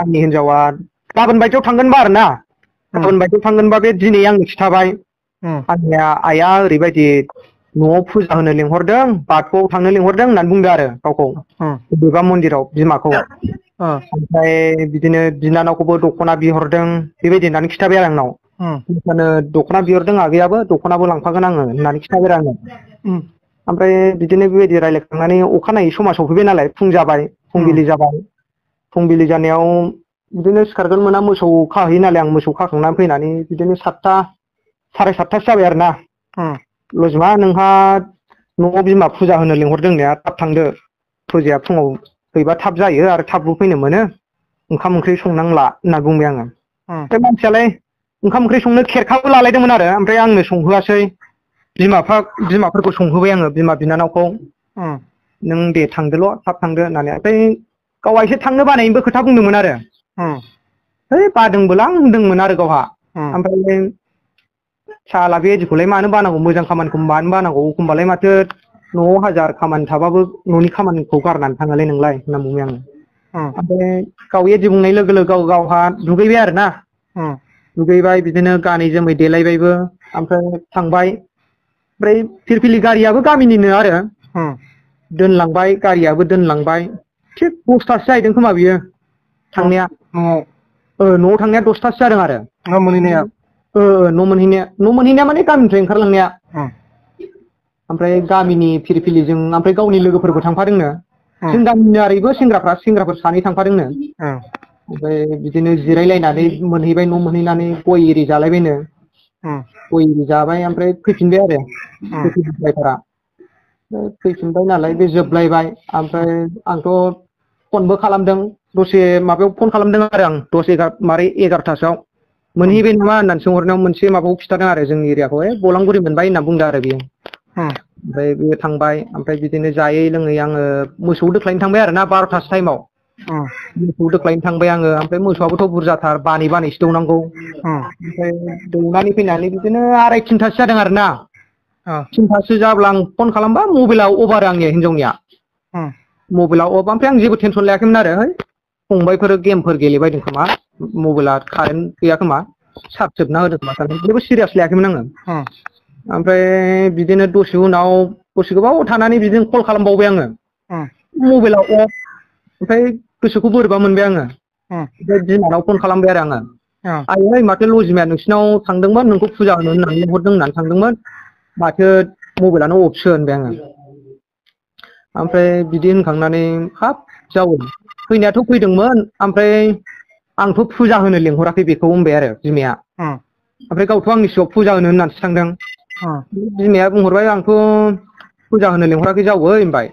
आंनि हिनजावा गाबोन बायदियाव थांगोनबा आरो ना गाबोन बायदियाव थांगोनबा बे दिनै आंनो खिथाबाय आंनिया आइया ओरैबायदि न'आव फुजा होनो लिंहरदों बाथौआव थांनो लिंहरदों होननानै बुंदों आरो गावखौ बबेबा मन्दिराव बिमाखौ ओमफ्राय बिदिनो बिनानावखौबो दख'ना बिहरदों बेबायदि होननानै खिथाबाय आरो आंनाव दख'ना बिहरदों आगैयाबो दख'नाबो लांफागोन आङो होननानै खिथाबाय आरो आङो ओमफ्राय बिदिनो बेबायदि रायज्लायखांनानै अखानायै समा सफैबाय नालाय फुं जाबाय फुंबिलि जाबाय फुंबिलि जानायाव बिदिनो सिखारगोन मोना मोसौ खाहैयो नालाय आं मोसौ खाखांनानै फैनानै बिदिनो 7ता 7:30 जाबाय आरो ना लजिमा नोंहा न'आव बिमा फुजा होनो लिंहरदों होननाया थाब थांदो फुजाया फुङाव फैबा थाब जायो आरो थाबबो फैनो मोनो ओंखाम ओंख्रि संनांला होनना बुंबाय आङो ओमफ्राय मानसियालाय ओंखाम ओंख्रि संनो खेरखाबो लालायदोंमोन आरो ओमफ्राय आंनो संहोआसै बिमाफोरखौ संहोबाय आङो बिमा बिनानावखौ नों दे थांदोल' थाब थांदो होननानै ओमफ्राय गावहा एसे थांनो बानायनिबो खोथा बुंदोंमोन आरो है बादोंबोलां होनदोंमोन आरो गावहा ओमफ्राय साला बेदिखौलाय मानो बानांगौ मोजां खामानिखौ मानो बानांगौ एखमबालाय माथो न'आव हाजार खामानि थाबाबो न'नि खामानिखौ गारनानै थाङालै नोंलाय होनना बुंबाय आङो ओमफ्राय गाव एदि बुंनाय लोगो लोगो गावहा दुगैबाय आरो ना दुगैबाय बिदिनो गानै जोमै देलायबायबो ओमफ्राय थांबाय ओमफ्राय फिरफिलि गारियाबो गामिनिनो आरो दोनलांबाय गारियाबो दोनलांबाय थिग 10थासो जाहैदों खोमा बियो थांनाया न'आव थांनाया 10थासो जादों आरो न' मोनहैनाया न' मोनहैनाया माने गामिनिफ्राय ओंखारलांनाया ओमफ्राय गामिनि फिरफिलिजों ओमफ्राय गावनि लोगोफोरबो थांफादोंनो जों गामिनि ओरैबो सेंग्राफोर सानै थांफादोंनो ओमफ्राय बिदिनो जिरायलायनानै मोनहैबाय न' मोनहैनानै गय एरि जालायबायनो गय एरि जाबाय ओमफ्राय फैफिनबाय आरो फैफिनबायफोरा फैफिनबाय नालाय बे जोबलायबाय ओमफ्राय आंथ' फनबो खालामदों दसे माबायाव फन खालामदों आरो आं 11:30 मोनहैबाय नामा होननानै सोंहरनायाव मोनसे माबाखौ खिथादों आरो जोंनि एरियाखौ बलांगुरि मोनबाय होनना बुंदों आरो बियो ओमफ्राय बे थांबाय ओमफ्राय बिदिनो जायै लोङै आङो मोसौ दोख्लायनो थांबाय आरो ना 12थासो टाइमाव मोसौ दोख्लायनो थांबाय आङो ओमफ्राय मोसौआबोथ' बुरजाथार बानैसो दौनांगौ ओमफ्राय दौनानै फैनानै बिदिनो 2:30-3थासो जादों आरो ना 3थासो जाब्ला आं फन खालामबा मबाइलाव अफ आरो आंनिया हिनजावनिया मबाइलाव अफ ओमफ्राय आं जेबो टेनसन लायाखैमोन आरो है फंबायफोर गेमफोर गेलेबायदों खोमा मबाइला कारेन्ट गैया खोमा चार्ज जोबना होदों खोमा सानदों जेबो सिरियास लायाखैमोन आङो ओमफ्राय बिदिनो दसे उनाव दसे गोबाव थानानै बिदिनो कल खालामबावबाय आङो मबाइलाव अफ ओमफ्राय गोसोखौ बोरैबा मोनबाय आङो ओमफ्राय बिमानाव फन खालामबाय आरो आङो आइयै माथो लजिमाया नोंसिनाव थांदोंमोन नोंखौ फुजा होनो होननानै लिंहरदों होननानै थांदोंमोन माथो मबाइलानो अफसो होनबाय आङो ओमफ्राय बिदि होनखांनानै हाब जावो फैनायाथ' फैदोंमोन ओमफ्राय आंथ' फुजा होनो लिंहराखै बेखौ होनबाय आरो बिमाया ओमफ्राय गावथ' आंनि सिगाङाव फुजा होनो होननानैसो थांदों बिमाया बुंहरबाय आंथ' फुजा होनो लिंहराखै जावै होनबाय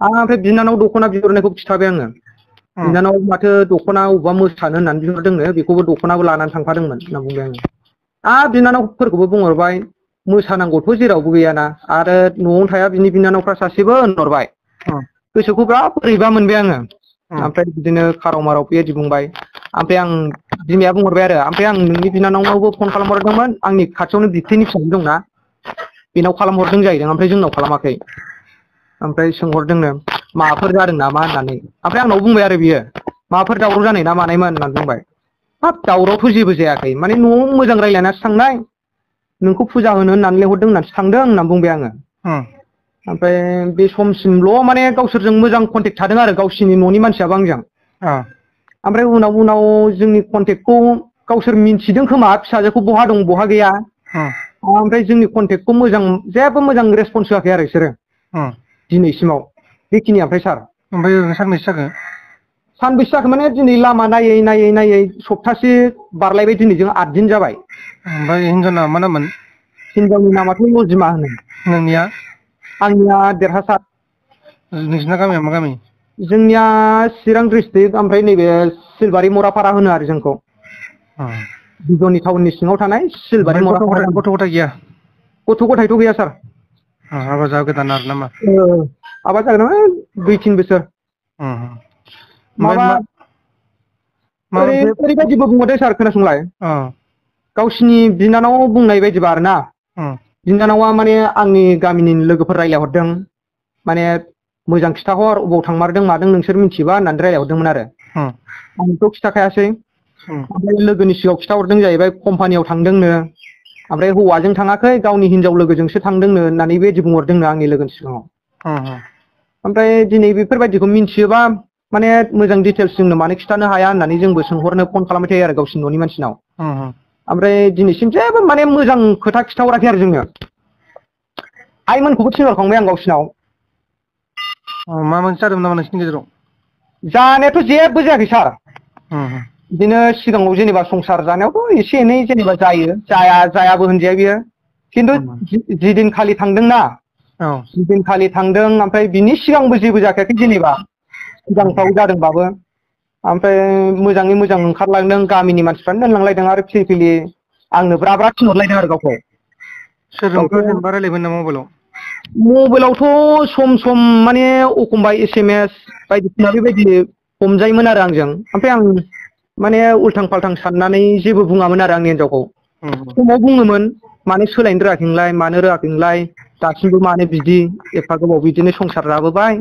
ओमफ्राय बिनानाव दख'ना बिहरनायखौ खिथाबाय आङो बिनानाव माथो दख'ना अबेबा मोसानो होननानै बिहरदोंनो बेखौबो दख'नाबो लानानै थांफादोंमोन होनना बुंबाय आङो बिनानावफोरखौबो बुंहरबाय मोसानांगौथ' जेरावबो गैयाना आरो न'आवनो थाया बिनि बिनानावफ्रा सासेबो होनहरबाय गोसोखौ बिराद बोरैबा मोनबाय आङो ओमफ्राय बिदिनो खाराव माराव बेबायदि बुंबाय ओमफ्राय आं बिमाया बुंहरबाय आरो ओमफ्राय आं नोंनि बिनानावनावबो फन खालामहरदोंमोन आंनि खाथियावनो बिबथैनि फिसाजो दंना बेनाव खालामहरदों जाहैदों ओमफ्राय जोंनाव खालामाखै ओमफ्राय सोंहरदोंनो माबाफोर जादों नामा होननानै ओमफ्राय आंनाव बुंबाय आरो बियो माबाफोर दावराव जानाय ना मानायमोन होननानै बुंबाय हाब दावरावथ' जेबो जायाखै माने न'आव मोजां रायज्लायनासो थांनाय नोंखौ फुजा होनो होननानै लिंहरदों होननानैसो थांदों होननानै बुंबाय आङो ओमफ्राय बे समसिमल' माने गावसोरजों मोजां कन्टेक्ट थादों आरो गावसिनि न'नि मानसियाबो आंजों ओमफ्राय उनाव जोंनि कन्टेक्टखौ गावसोर मिन्थिदों खोमा फिसाजोखौ बहा दं बहा गैया ओमफ्राय जोंनि कन्टेक्टखौ जेबो मोजां रेसपन्स होआखै आरो बिसोरो दिनैसिमाव बेखिनि ओमफ्राय सार ओमफ्राय ओरैनो सानबेसे जाखो सानबेसे जाखो माने दिनै लामा नायै सप्तासे बारलायबाय दिनैजों 8 दिन जाबाय ओमफ्राय हिनजावना मा नाममोन हिनजावनि नामाथ' लजिमा होनो नोंनिया आंनिया देरहासार नोंसिना गामिया मा गामि जोंनिया चिरां डिस्ट्रिक्ट ओमफ्राय नैबे सिलबारि मरापारा होनो आरो जोंखौ बिजनि टाउननि सिङाव थानाय सिलबारि मरापारा गथ' गथाय गैया गथ' गथायथ' गैया सार हाबा जागोदान आरो नामा हाबा जागोन 2-3 बोसोर माबा ओरैबायदिबो बुंहरदों सार खोनासंलाय गावसिनि बिनानाव बुंनाय बायदिबा आरो ना बिनानावा माने आंनि गामिनि लोगोफोर रायज्लायहरदों माने मोजां खिथाहर अबाव थांमारदों मादों नोंसोर मिथियोबा होननानै रायज्लायहरदोंमोन आरो आंथ' खिथाखायासै ओमफ्राय लोगोनि सिगाङाव खिथाहरदों जाहैबाय कम्पानियाव थांदोंनो ओमफ्राय हौवाजों थाङाखै गावनि हिनजाव लोगोजोंसो थांदोंनो होननानै बेबायदि बुंहरदोंनो आंनि लोगोनि सिगाङाव ओमफ्राय दिनै बेफोरबायदिखौ मिन्थियोबा माने मोजां डिटेल्स जोंनो मानो खिथानो हाया होननानै जोंबो सोंहरनो फन खालामबाय थायो आरो गावसिनि न'नि मानसिनाव ओमफ्राय दिनैसिम जेबो माने मोजां खोथा खिथाहराखै आरो जोंनो आइमोनखौबो थिनहरखांबाय आं गावसिनाव मा मोनसे जादोंमोन नामा नोंसिनि गेजेराव जानायाथ' जेबो जायाखै सार बिदिनो सिगाङाव जेनेबा संसार जानायावथ' एसे एनै जेनेबा जायाबो होनजाया बियो खिन्थु जिदिनखालि थांदोंना जिदिनखालि थांदों ओमफ्राय बिनि सिगांबो जेबो जाखायाखै जेनेबा सिगांफ्राव जादोंबाबो ओमफ्राय मोजाङै मोजां ओंखारलांदों गामिनि मानसिफ्रानो दोनलांलायदों आरो फिलिपिलि आंनो ब्रा ब्रा थिनहरलायदों आरो गावखौ सोरजोंबा जेनेबा रायलायबाय नामा मबाइलावथ' सम सम माने एखमबा SMS बायदिसिना बेबायदि हमजायोमोन आरो आंजों ओमफ्राय आं माने उल्थां फाल्थां साननानै जेबो बुङामोन आरो आंनि हिनजावखौ समाव बुङोमोन मानो सोलायनो रोङाखै नोंलाय मानो रोङाखै नोंलाय दासिमबो मानो बिदि एफा गोबाव बिदिनो संसार जाबोबाय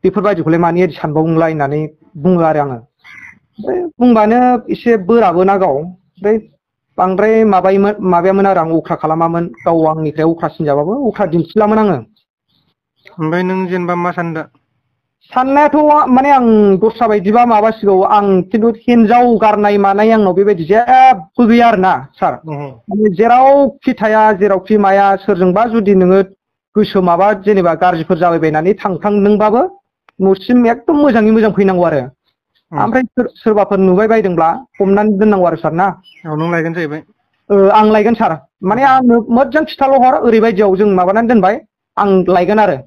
बेफोरबायदिखौलाय मानो एदि सानबावो नोंलाय होननानै बुङो आरो आङो ओमफ्राय बुंबानो एसे बोराबोना गाव ओमफ्राय बांद्राय माबायामोन आरो आं अख्रा खालामामोन गाव आंनिफ्राय अख्रासिन जाबाबो अख्रा दिन्थिलामोन आङो ओमफ्राय नों जेनेबा मा सानदों साननायाथ' माने आं दस्रा बायदिबा माबासिगौ आं खिन्थु हिनजाव गारनाय मानाय आंनाव बेबायदि जेबो गैया आरोना सार माने जेरावखि थाया जेरावखि माया सोरजोंबा जुदि नोङो गोसो माबा जेनेबा गाज्रिफोर जाबायबायनानै थांफ्लांदोंबाबो न'सिम एकदम मोजाङै मोजां फैनांगौ आरो ओमफ्राय सोरबाफोर नुबाय बायदोंब्ला हमनानै दोननांगौ आरो सार ना नों लायगोन जाहैबाय आं लायगोन सार माने आंनो मोजां खिथाल' हर ओरैबायदियाव जों माबानानै दोनबाय आं लायगोन आरो